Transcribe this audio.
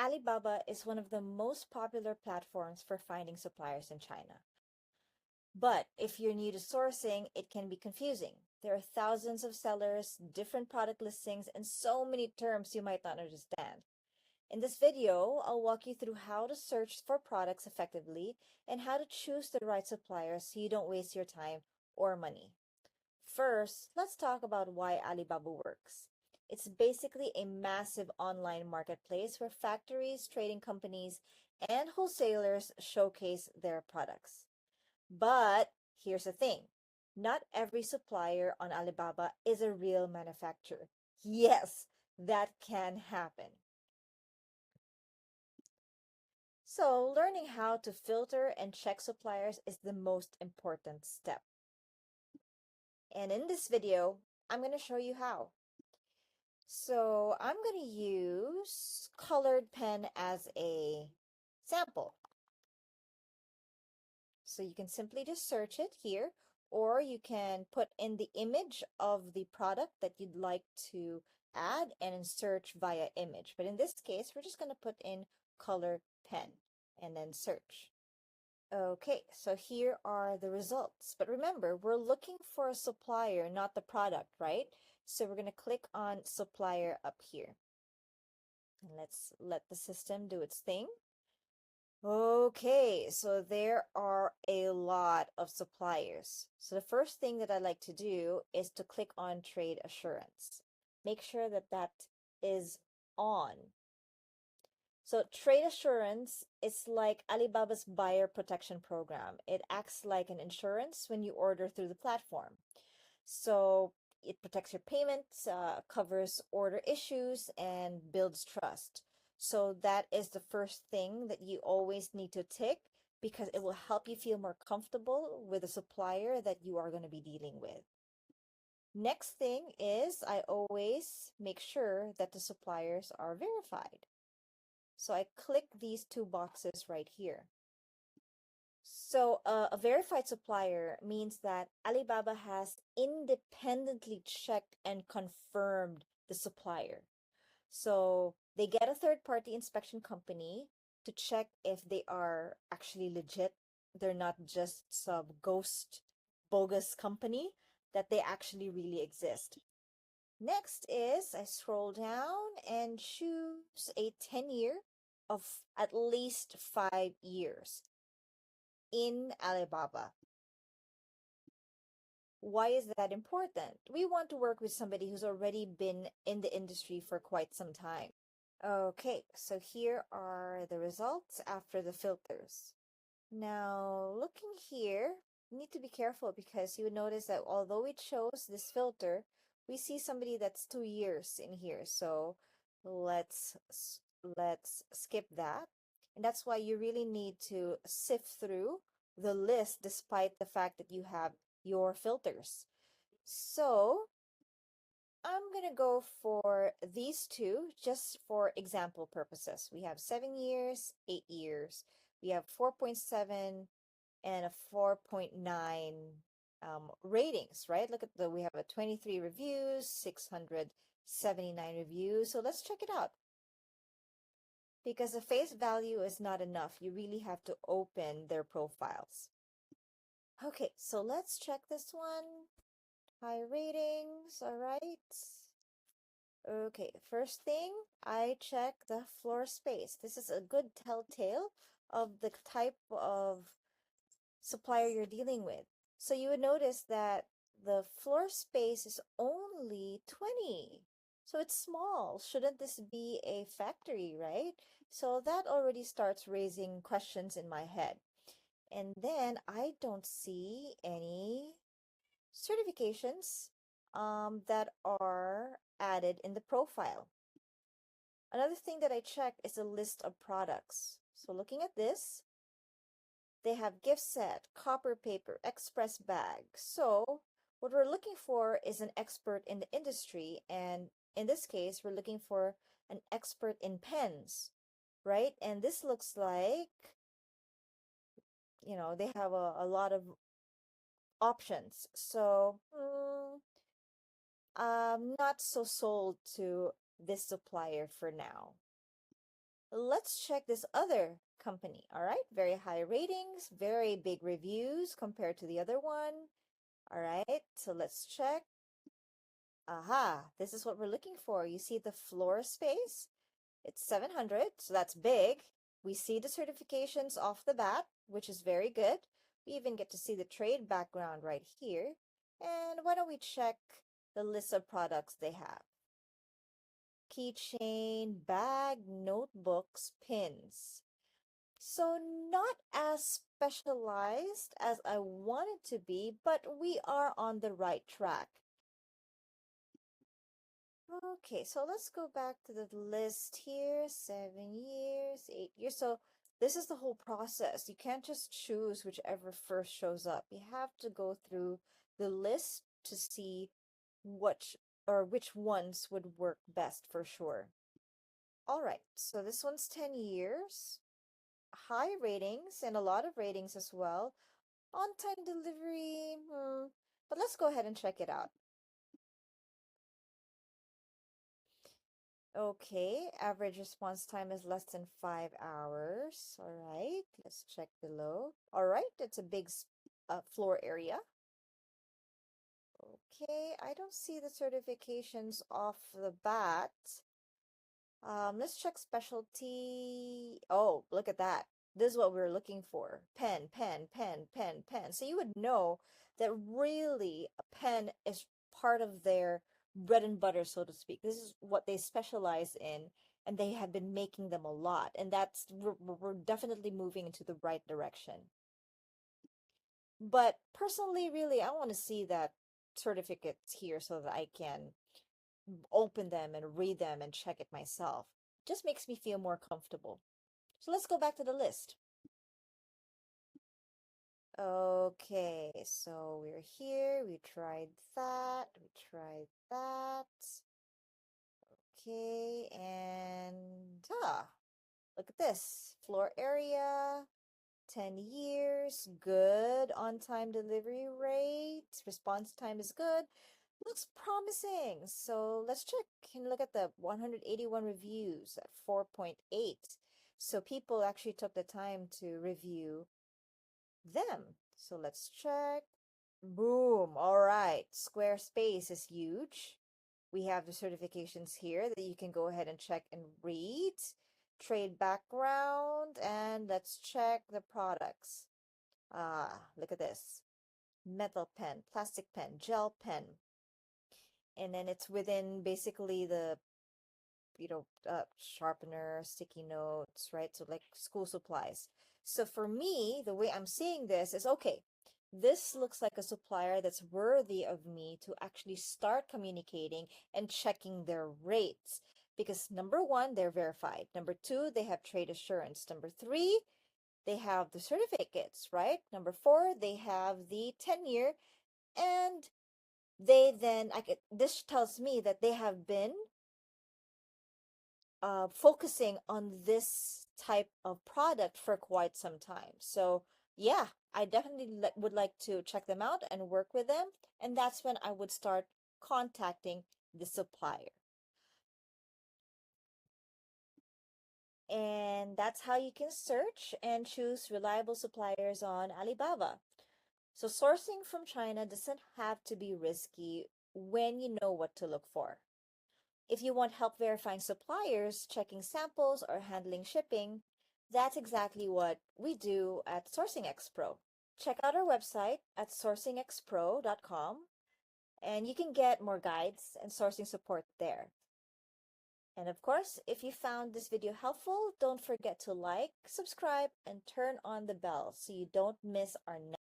Alibaba is one of the most popular platforms for finding suppliers in China. But if you're new to sourcing, it can be confusing. There are thousands of sellers, different product listings, and so many terms you might not understand. In this video, I'll walk you through how to search for products effectively and how to choose the right supplier so you don't waste your time or money. First, let's talk about why Alibaba works. It's basically a massive online marketplace where factories, trading companies, and wholesalers showcase their products. But here's the thing, not every supplier on Alibaba is a real manufacturer. Yes, that can happen. So, learning how to filter and check suppliers is the most important step. And in this video, I'm going to show you how. So, I'm going to use colored pen as a sample. So, you can simply just search it here, or you can put in the image of the product that you'd like to add and search via image. But in this case, we're just going to put in color pen and then search. Okay, so here are the results. But remember, we're looking for a supplier, not the product, right? So we're going to click on supplier up here. And let's let the system do its thing. Okay, so there are a lot of suppliers. So the first thing that I like to do is to click on trade assurance. Make sure that that is on. So trade assurance is like Alibaba's buyer protection program. It acts like an insurance when you order through the platform. So it protects your payments, covers order issues, and builds trust. So that is the first thing that you always need to tick because it will help you feel more comfortable with the supplier that you are going to be dealing with. Next thing is I always make sure that the suppliers are verified. So I click these two boxes right here. So a verified supplier means that Alibaba has independently checked and confirmed the supplier. So they get a third-party inspection company to check if they are actually legit. They're not just some ghost bogus company, that they actually really exist. Next is I scroll down and choose a tenure of at least 5 years in Alibaba. Why is that important? We want to work with somebody who's already been in the industry for quite some time. Okay, so here are the results after the filters. Now, looking here, you need to be careful because you would notice that although it shows this filter, we see somebody that's 2 years in here. So let's skip that. And that's why you really need to sift through the list despite the fact that you have your filters. So I'm going to go for these two just for example purposes. We have 7 years, 8 years. We have 4.7 and a 4.9 ratings, right? Look at we have a 23 reviews, 679 reviews. So let's check it out. Because the face value is not enough. You really have to open their profiles. Okay, so let's check this one. High ratings, all right. Okay, first thing, I check the floor space. This is a good telltale of the type of supplier you're dealing with. So you would notice that the floor space is only 20. So it's small. Shouldn't this be a factory, right? So that already starts raising questions in my head. And then I don't see any certifications that are added in the profile. Another thing that I check is a list of products. So looking at this, they have gift set, copper paper, express bag. So what we're looking for is an expert in the industry. And in this case, we're looking for an expert in pens, right? And this looks like, they have a lot of options. So I'm not so sold to this supplier for now. let's check this other company. All right, very high ratings, very big reviews compared to the other one. All right, so let's check. Aha, this is what we're looking for. You see the floor space? It's 700, so that's big. We see the certifications off the bat, which is very good. We even get to see the trade background right here. And why don't we check the list of products they have? Keychain, bag, notebooks, pins. So not as specialized as I want it to be, but we are on the right track. Okay, so let's go back to the list here. 7 years, 8 years. So this is the whole process. You can't just choose whichever first shows up. You have to go through the list to see which ones would work best for sure. All right, so this one's 10 years, high ratings and a lot of ratings as well. On-time delivery, but let's go ahead and check it out. Okay, average response time is less than 5 hours. All right, let's check below. All right, it's a big floor area. Okay, I don't see the certifications off the bat. Let's check specialty. Oh, look at that. This is what we're looking for. Pen, pen, pen, pen, pen. So you would know that really a pen is part of their bread and butter, so to speak. This is what they specialize in, and they have been making them a lot. And we're definitely moving into the right direction. But personally, really, I want to see that certificates here so that I can open them and read them and check it myself. Just makes me feel more comfortable. So let's go back to the list. Okay, so we're here. We tried that. We tried that. Okay, and look at this. Floor area, 10 years, good on-time delivery rate. Response time is good. Looks promising. So let's check and look at the 181 reviews at 4.8. So people actually took the time to review them. So let's check. Boom. All right. Squarespace is huge. We have the certifications here that you can go ahead and check and read. Trade background, and let's check the products. Look at this. Metal pen, plastic pen, gel pen. And then it's within basically the sharpener, sticky notes, right? So like school supplies. So for me, the way I'm seeing this is, okay, this looks like a supplier that's worthy of me to actually start communicating and checking their rates. Because number one, they're verified. Number two, they have trade assurance. Number three, they have the certificates, right? Number four, they have the tenure. And this tells me that they have been focusing on this type of product for quite some time. So yeah, I definitely would like to check them out and work with them. And that's when I would start contacting the supplier. And that's how you can search and choose reliable suppliers on Alibaba. So sourcing from China doesn't have to be risky when you know what to look for. If you want help verifying suppliers, checking samples, or handling shipping, that's exactly what we do at SourcingXpro. Check out our website at sourcingxpro.com and you can get more guides and sourcing support there. And of course, if you found this video helpful, don't forget to like, subscribe, and turn on the bell so you don't miss our next